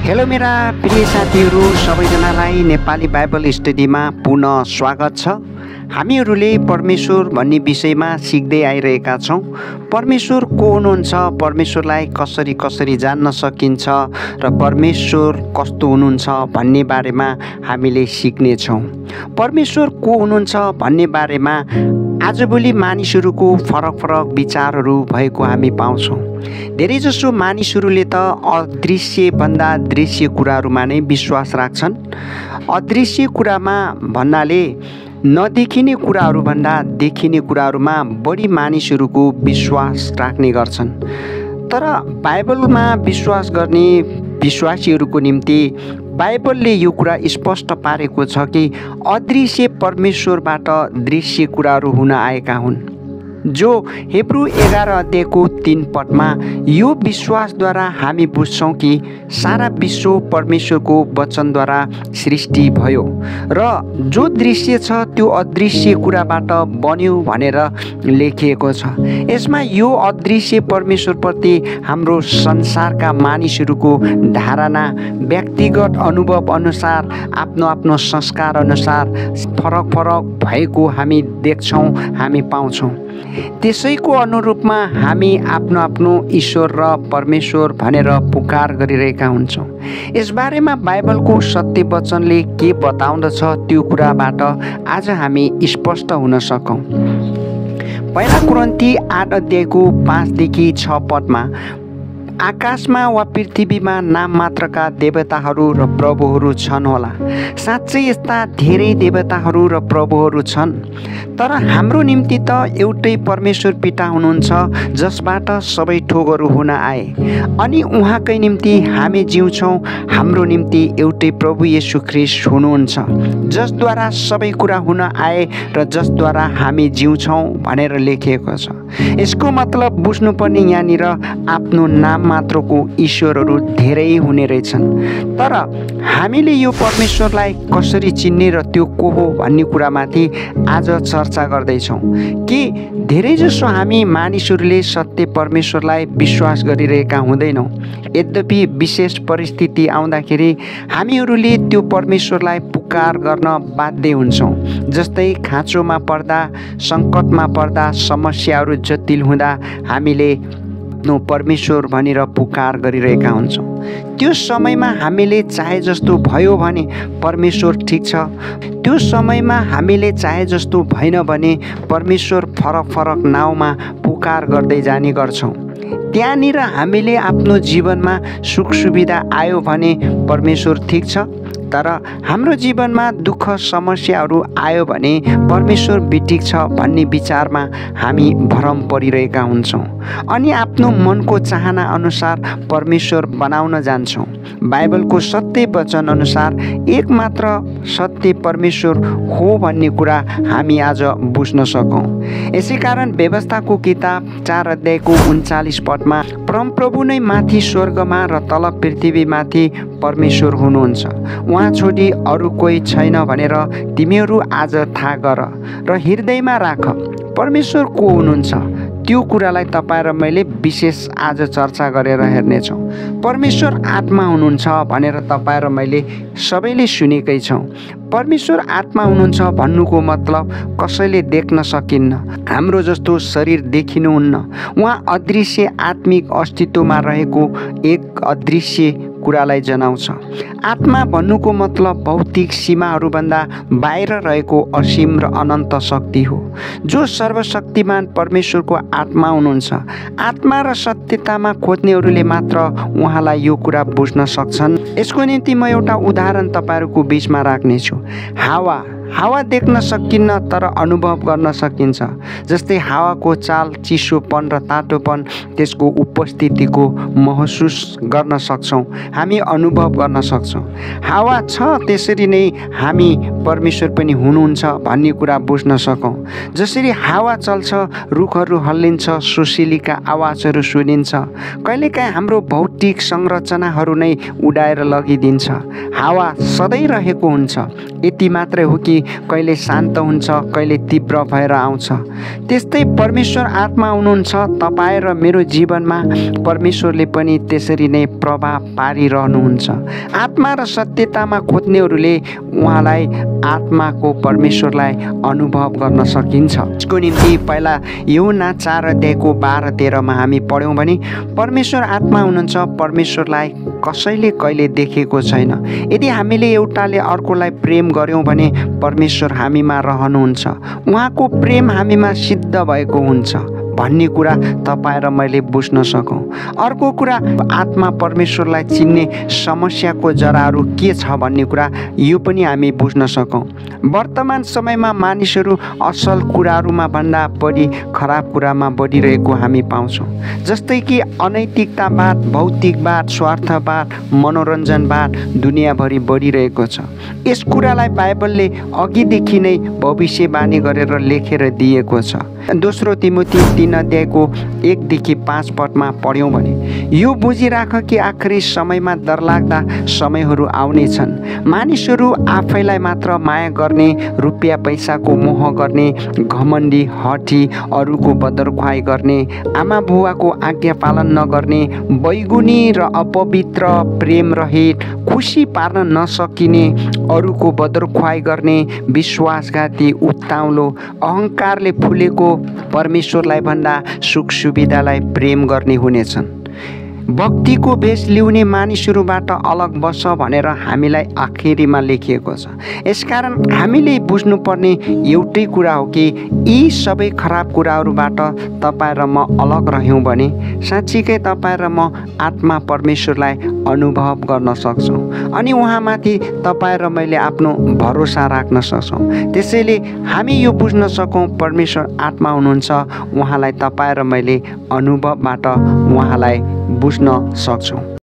Hello मेरा प्रिय साथीहरू सबैजनालाई नेपाली बाइबल स्टडीमा पुनः स्वागत छ। हामीहरूले परमेश्वर भन्ने विषयमा सिक्दै आइरहेका छौँ। परमेश्वर को हुनुहुन्छ, परमेश्वरलाई कसरी कसरी जान्न सकिन्छ र परमेश्वर कस्तो हुनुहुन्छ भन्ने बारेमा हामीले सिक्नेछौँ। परमेश्वर को हुनुहुन्छ भन्ने बारेमा आजभोलि मानिसहरूको फरक फरक विचारहरू भएको हामी पाउँछौँ। धेरैजसो मानिसहरूले त अदृश्यभन्दा दृश्य कुराहरूमा नै विश्वास राख्छन्। अदृश्य कुरामा भन्नाले नदेखिने कुराहरूभन्दा देखिने कुराहरूमा बढी मानिसहरूको विश्वास राख्ने गर्छन्। तर बाइबलमा विश्वास गर्ने विश्वासीहरूको निम्ति बाइबलले यो कुरा स्पष्ट पारेको छ कि अदृश्य परमेश्वरबाट दृश्य कुराहरू हुन आएका हुन्, जो हेब्रू 11 अध्यायको 3 पदमा यो विश्वासद्वारा हामी बुझ्छौँ कि सारा विश्व परमेश्वरको वचनद्वारा सृष्टि भयो र जो दृश्य छ त्यो अदृश्य कुराबाट बन्यो भनेर लेखिएको छ। यसमा यो अदृश्य परमेश्वरप्रति हाम्रो संसारका मानिसहरूको धारणा व्यक्तिगत अनुभव अनुसार आफ्नो आफ्नो संस्कार अनुसार फरक फरक भएको हामी देख्छौँ, हामी पाउँछौँ। त्यसैको अनुरूपमा हामी आफ्नो आफ्नो ईश्वर र परमेश्वर भनेर पुकार गरिरहेका हुन्छौँ। यसबारेमा बाइबलको सत्य वचनले के बताउँदछ त्यो कुराबाट आज हामी स्पष्ट हुन सकौँ। पहिला कुरिन्थी 8 अध्यायको 5 देखि 6 पदमा आकाशमा वा पृथ्वीमा नाम मात्रका देवताहरू र प्रभुहरू छन् होला। साँच्चै यस्ता धेरै देवताहरू र प्रभुहरू छन्, तर हाम्रो निम्ति त एउटै परमेश्वर पिता हुनुहुन्छ जसबाट सबै थोकहरू हुन आए, अनि उहाँकै निम्ति हामी जिउँछौँ। हाम्रो निम्ति एउटै प्रभु येशू ख्रीष्ट हुनुहुन्छ जसद्वारा सबै कुरा हुन आए र जसद्वारा हामी जिउँछौँ भनेर लेखिएको छ। यसको मतलब बुझ्नुपर्ने यहाँनिर आफ्नो नाम मात्रको ईश्वरहरू धेरै हुने रहेछन्, तर हामीले यो परमेश्वरलाई कसरी चिन्ने र त्यो को हो भन्ने कुरामाथि आज चर्चा गर्दैछौँ। कि धेरैजसो हामी मानिसहरूले सत्य परमेश्वरलाई विश्वास गरिरहेका हुँदैनौँ। यद्यपि विशेष परिस्थिति आउँदाखेरि हामीहरूले त्यो परमेश्वरलाई पुकार गर्न बाध्य हुन्छौँ। जस्तै खाँचोमा पर्दा, सङ्कटमा पर्दा, समस्याहरू जटिल हुँदा हामीले परमेश्वर भनेर पुकार गरिरहेका हुन्छौँ। त्यो समयमा हामीले चाहे जस्तो भयो भने परमेश्वर ठिक छ, त्यो समयमा हामीले चाहे जस्तो भएन भने परमेश्वर फरक फरक नाउँमा पुकार गर्दै जाने गर्छौँ। त्यहाँनिर हामीले आफ्नो जीवनमा सुख सुविधा आयो भने परमेश्वर ठिक छ, तर हाम्रो जीवनमा दुःख समस्याहरू आयो भने परमेश्वर बेठिक छ भन्ने विचारमा हामी भ्रम परिरहेका हुन्छौँ अनि आफ्नो मनको चाहना अनुसार परमेश्वर बनाउन जान्छौँ। बाइबलको सत्य वचन अनुसार एकमात्र सत्य परमेश्वर हो भन्ने कुरा हामी आज बुझ्न सकौँ। यसै कारण व्यवस्थाको किताब 4 अध्यायको 39 पदमा परमप्रभु नै माथि स्वर्गमा र तल पृथ्वीमाथि परमेश्वर हुनुहुन्छ, उहाँ छोडी अरू कोही छैन भनेर तिमीहरू आज थाहा गर र हृदयमा राख। परमेश्वर को हुनुहुन्छ त्यो कुरालाई तपाईँ र मैले विशेष आज चर्चा गरेर हेर्नेछौँ। परमेश्वर आत्मा हुनुहुन्छ भनेर तपाईँ र मैले सबैले सुनेकै छौँ। परमेश्वर आत्मा हुनुहुन्छ भन्नुको मतलब कसैले देख्न सकिन्न, हाम्रो जस्तो शरीर देखिनुहुन्न। उहाँ अदृश्य आत्मिक अस्तित्वमा रहेको एक अदृश्य कुरालाई जनाउँछ। आत्मा भन्नुको मतलब भौतिक सीमाहरूभन्दा बाहिर रहेको असीम र अनन्त शक्ति हो, जो सर्वशक्तिमान परमेश्वरको आत्मा हुनुहुन्छ। आत्मा र सत्यतामा खोज्नेहरूले मात्र उहाँलाई यो कुरा बुझ्न सक्छन्। यसको निम्ति म एउटा उदाहरण तपाईँहरूको बिचमा राख्नेछु। हावा देख्न सकिन्न तर अनुभव गर्न सकिन्छ। जस्तै हावाको चाल, चिसोपन र तातोपन, त्यसको उपस्थितिको महसुस गर्न सक्छौँ, हामी अनुभव गर्न सक्छौँ। हावा छ, त्यसरी नै हामी परमेश्वर पनि हुनुहुन्छ भन्ने कुरा बुझ्न सकौँ। जसरी हावा चल्छ, रुखहरू हल्लिन्छ, सुसिलीका आवाजहरू सुनिन्छ, कहिलेकाहीँ हाम्रो भौतिक संरचनाहरू नै उडाएर लगिदिन्छ। हावा सधैँ रहेको हुन्छ। यति मात्रै हो कि कहिले शान्त हुन्छ, कहिले तीव्र भएर आउँछ। त्यस्तै परमेश्वर आत्मा हुनुहुन्छ। तपाईँ र मेरो जीवनमा परमेश्वरले पनि त्यसरी नै प्रभाव पारिरहनुहुन्छ। आत्मा र सत्यतामा खोज्नेहरूले उहाँलाई आत्माको परमेश्वरलाई अनुभव गर्न सकिन्छ। यसको निम्ति पहिला यूहन्ना 4:12-13 हामी पढ्यौँ भने परमेश्वर आत्मा हुनुहुन्छ, परमेश्वरलाई कसैले कहिले देखेको छैन। यदि हामीले एउटाले अर्कोलाई प्रेम गर्यौँ भने परमेश्वर हामीमा रहनुहुन्छ, उहाँको प्रेम हामीमा सिद्ध भएको हुन्छ भन्ने कुरा तपाईँ र मैले बुझ्न सकौँ। अर्को कुरा, आत्मा परमेश्वरलाई चिन्ने समस्याको जराहरू के छ भन्ने कुरा यो पनि हामी बुझ्न सकौँ। वर्तमान समयमा मानिसहरू असल कुराहरूमा भन्दा बढी खराब कुरामा बढिरहेको हामी पाउँछौँ। जस्तै कि अनैतिकतावाद, भौतिकवाद, स्वार्थवाद, मनोरञ्जनवाद दुनियाँभरि बढिरहेको छ। यस कुरालाई बाइबलले अघिदेखि नै भविष्यवाणी गरेर लेखेर दिएको छ। दोस्रो तिमोथी 3:1-5 पदमा पढ्यौँ भने यो बुझिराख कि आखिरी समयमा डरलाग्दा समयहरू आउनेछन्। मानिसहरू आफैलाई मात्र माया गर्ने, रुपियाँ पैसाको मोह गर्ने, घमण्डी, हठी, अरूको बदरख्वाइ गर्ने, आमा बुवाको आज्ञा पालन नगर्ने, बैगुनी र अपवित्र, प्रेम रहित, खुसी पार्न नसकिने, अरूको बदरख्वाइ गर्ने, विश्वासघाती, उत्ताउलो, अहङ्कारले फुलेको, परमेश्वरलाई भन्दा सुख सुविधालाई प्रेम गर्ने हुनेछन्। भक्तिको भेष लिउने मानिसहरूबाट अलग बस भनेर हामीलाई आखिरीमा लेखिएको छ। यसकारण हामीले बुझ्नुपर्ने एउटै कुरा हो कि यी सबै खराब कुराहरूबाट तपाईँ र म अलग रह्यौँ भने साँच्चीकै तपाईँ र म आत्मा परमेश्वरलाई अनुभव गर्न सक्छौँ अनि उहाँमाथि तपाईँ र मैले आफ्नो भरोसा राख्न सक्छौँ। त्यसैले हामी यो बुझ्न सकौँ परमेश्वर आत्मा हुनुहुन्छ, उहाँलाई तपाईँ र मैले अनुभवबाट उहाँलाई बुझ्न सक्छौँ।